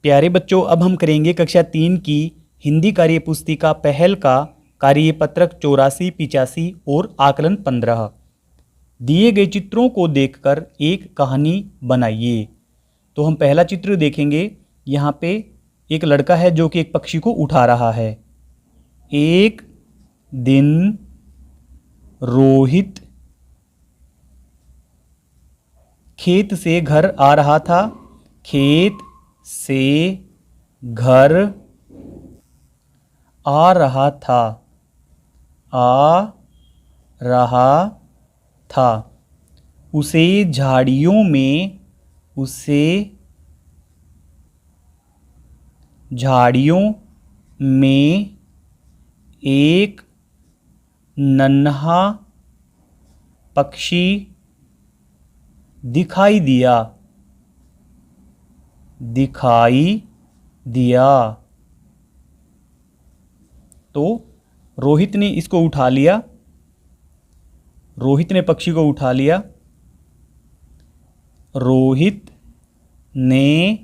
प्यारे बच्चों, अब हम करेंगे कक्षा 3 की हिंदी कार्यपुस्तिका पहल का कार्यपत्रक 84, 85 और आकलन 15। दिए गए चित्रों को देखकर एक कहानी बनाइए। तो हम पहला चित्र देखेंगे। यहाँ पे एक लड़का है जो कि एक पक्षी को उठा रहा है। एक दिन रोहित खेत से घर आ रहा था। खेत से घर आ रहा था। आ रहा था। उसे झाड़ियों में एक नन्हा पक्षी दिखाई दिया। तो रोहित ने इसको उठा लिया। रोहित ने पक्षी को उठा लिया। रोहित ने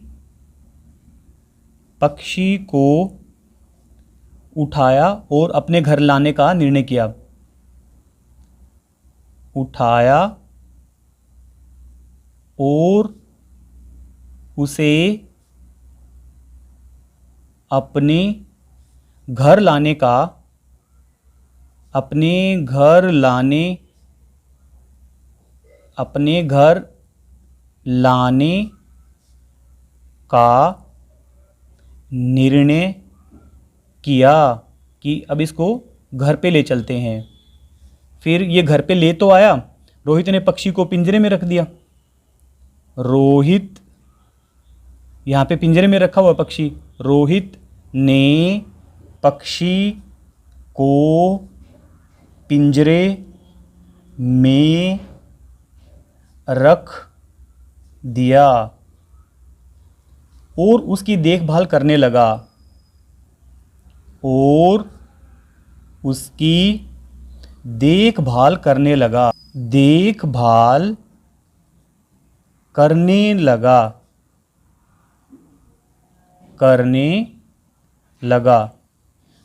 पक्षी को उठाया और अपने घर लाने का निर्णय किया। उठाया और उसे अपने घर लाने का निर्णय किया कि अब इसको घर पे ले चलते हैं। फिर ये घर पे ले तो आया। रोहित ने पक्षी को पिंजरे में रख दिया। रोहित यहाँ पे पिंजरे में रखा हुआ पक्षी। रोहित ने पक्षी को पिंजरे में रख दिया और उसकी देखभाल करने लगा। देखभाल करने लगा।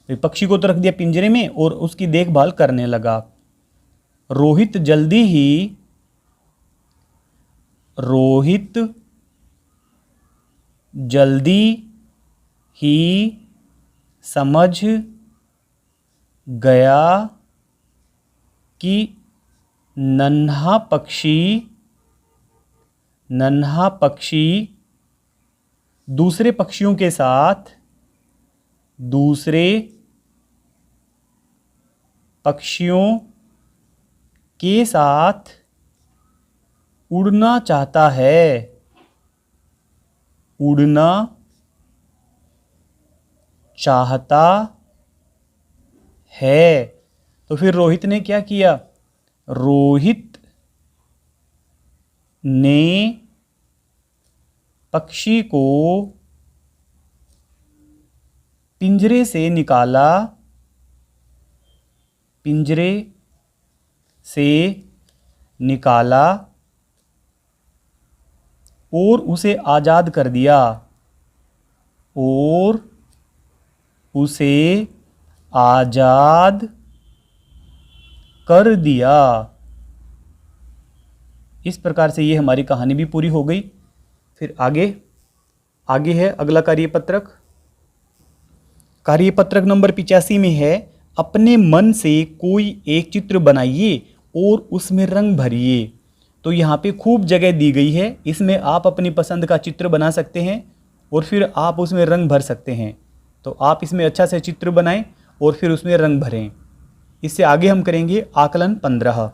फिर पक्षी को तो रख दिया पिंजरे में और उसकी देखभाल करने लगा। रोहित जल्दी ही समझ गया कि नन्हा पक्षी दूसरे पक्षियों के साथ उड़ना चाहता है। तो फिर रोहित ने क्या किया? रोहित ने पक्षी को पिंजरे से निकाला और उसे आज़ाद कर दिया। इस प्रकार से ये हमारी कहानी भी पूरी हो गई। फिर आगे है अगला कार्यपत्रक नंबर 85 में है, अपने मन से कोई एक चित्र बनाइए और उसमें रंग भरिए। तो यहाँ पे खूब जगह दी गई है। इसमें आप अपनी पसंद का चित्र बना सकते हैं और फिर आप उसमें रंग भर सकते हैं। तो आप इसमें अच्छा से चित्र बनाएं और फिर उसमें रंग भरें। इससे आगे हम करेंगे आकलन 15।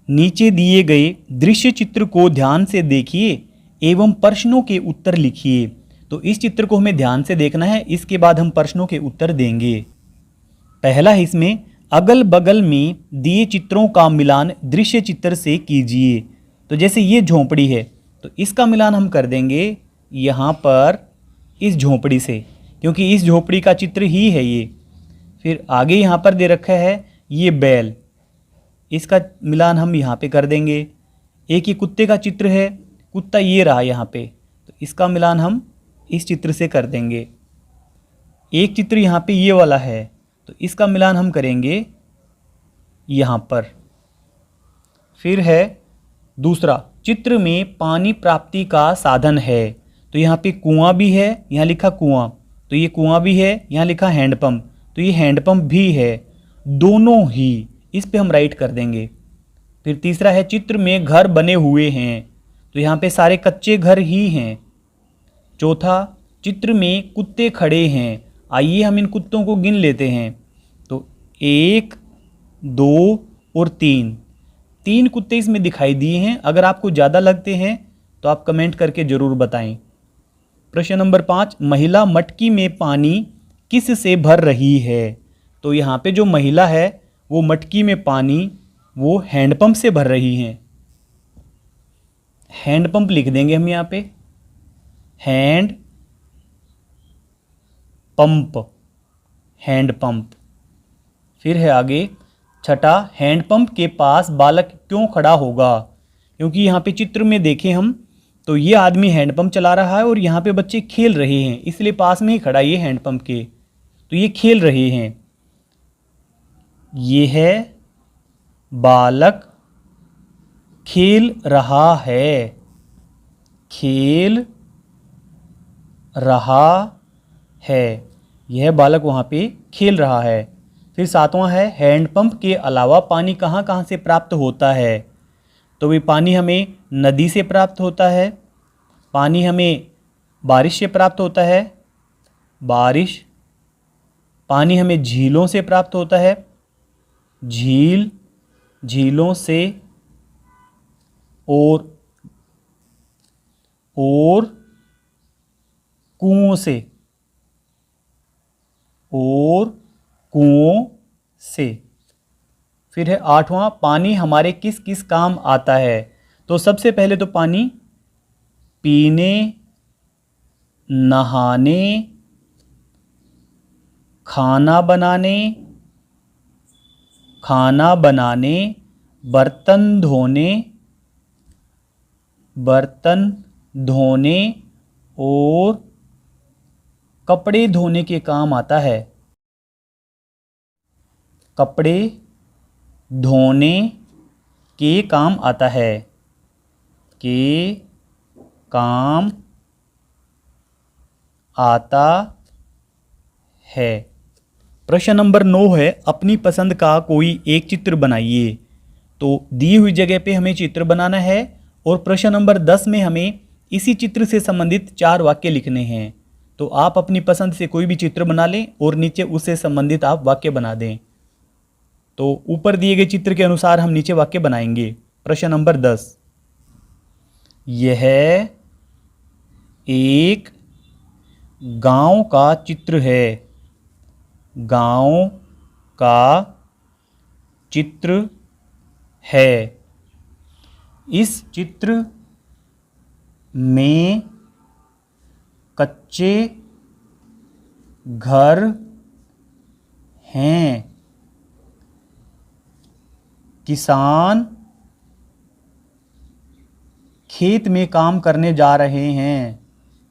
नीचे दिए गए दृश्य चित्र को ध्यान से देखिए एवं प्रश्नों के उत्तर लिखिए। तो इस चित्र को हमें ध्यान से देखना है, इसके बाद हम प्रश्नों के उत्तर देंगे। पहला है इसमें, अगल बगल में दिए चित्रों का मिलान दृश्य चित्र से कीजिए। तो जैसे ये झोंपड़ी है तो इसका मिलान हम कर देंगे यहाँ पर इस झोंपड़ी से, क्योंकि इस झोंपड़ी का चित्र ही है ये। फिर आगे यहाँ पर दे रखा है ये बैल, इसका मिलान हम यहाँ पे कर देंगे। एक ये कुत्ते का चित्र है, कुत्ता ये रहा यहाँ पे, तो इसका मिलान हम इस चित्र से कर देंगे। एक चित्र यहाँ पे ये वाला है, तो इसका मिलान हम करेंगे यहाँ पर। फिर है दूसरा, चित्र में पानी प्राप्ति का साधन है। तो यहाँ पे कुआं भी है, यहाँ लिखा कुआं, तो ये कुआं भी है, यहाँ लिखा हैंडपंप, तो ये हैंडपंप भी है, दोनों ही, इस पे हम राइट कर देंगे। फिर तीसरा है, चित्र में घर बने हुए हैं। तो यहाँ पे सारे कच्चे घर ही हैं। चौथा, चित्र में कुत्ते खड़े हैं। आइए हम इन कुत्तों को गिन लेते हैं। तो 1, 2 और 3 कुत्ते इसमें दिखाई दिए हैं। अगर आपको ज़्यादा लगते हैं तो आप कमेंट करके ज़रूर बताएं। प्रश्न नंबर 5, महिला मटकी में पानी किस से भर रही है। तो यहाँ पे जो महिला है वो मटकी में पानी वो हैंडपंप से भर रही हैं। हैंडपंप लिख देंगे हम यहाँ पे, हैंड पंप, हैंडपंप। फिर है आगे छठा, हैंडपंप के पास बालक क्यों खड़ा होगा। क्योंकि यहाँ पे चित्र में देखें हम तो ये आदमी हैंडपंप चला रहा है और यहाँ पे बच्चे खेल रहे हैं, इसलिए पास में ही खड़ा ये हैंडपंप के, तो ये खेल रहे हैं। ये है बालक खेल रहा है, खेल रहा है, यह बालक वहाँ पे खेल रहा है। फिर 7वां है, हैंडपंप के अलावा पानी कहाँ कहाँ से प्राप्त होता है। तो भी पानी हमें नदी से प्राप्त होता है, पानी हमें बारिश से प्राप्त होता है, बारिश, पानी हमें झीलों से प्राप्त होता है, झील, झीलों से, और कुओं से, और कुओं से। फिर है 8वां, पानी हमारे किस किस काम आता है। तो सबसे पहले तो पानी पीने, नहाने, खाना बनाने, बर्तन धोने और कपड़े धोने के काम आता है। कपड़े धोने के काम आता है, के काम आता है। प्रश्न नंबर 9 है, अपनी पसंद का कोई एक चित्र बनाइए। तो दी हुई जगह पे हमें चित्र बनाना है और प्रश्न नंबर 10 में हमें इसी चित्र से संबंधित 4 वाक्य लिखने हैं। तो आप अपनी पसंद से कोई भी चित्र बना लें और नीचे उससे संबंधित आप वाक्य बना दें। तो ऊपर दिए गए चित्र के अनुसार हम नीचे वाक्य बनाएंगे। प्रश्न नंबर 10, यह एक गांव का चित्र है। गांव का चित्र है। इस चित्र में कच्चे घर हैं। किसान खेत में काम करने जा रहे हैं।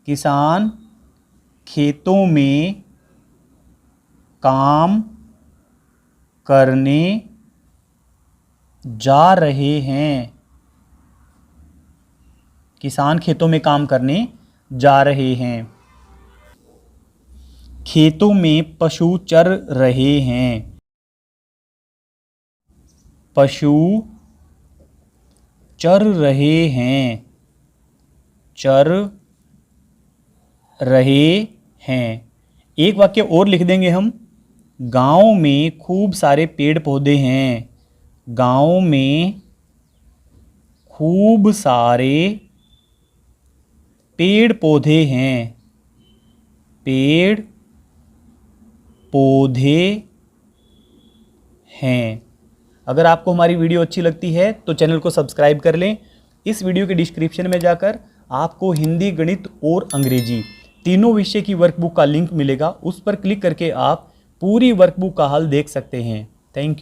किसान खेतों में काम करने जा रहे हैं। किसान खेतों में काम करने जा रहे हैं। खेतों में पशु चर रहे हैं। पशु चर रहे हैं। चर रहे हैं। एक वाक्य और लिख देंगे हम, गांव में खूब सारे पेड़ पौधे हैं। गांव में खूब सारे पेड़ पौधे हैं। पेड़ पौधे हैं। अगर आपको हमारी वीडियो अच्छी लगती है तो चैनल को सब्सक्राइब कर लें। इस वीडियो के डिस्क्रिप्शन में जाकर आपको हिंदी, गणित और अंग्रेजी तीनों विषय की वर्कबुक का लिंक मिलेगा। उस पर क्लिक करके आप पूरी वर्कबुक का हल देख सकते हैं। Thank you.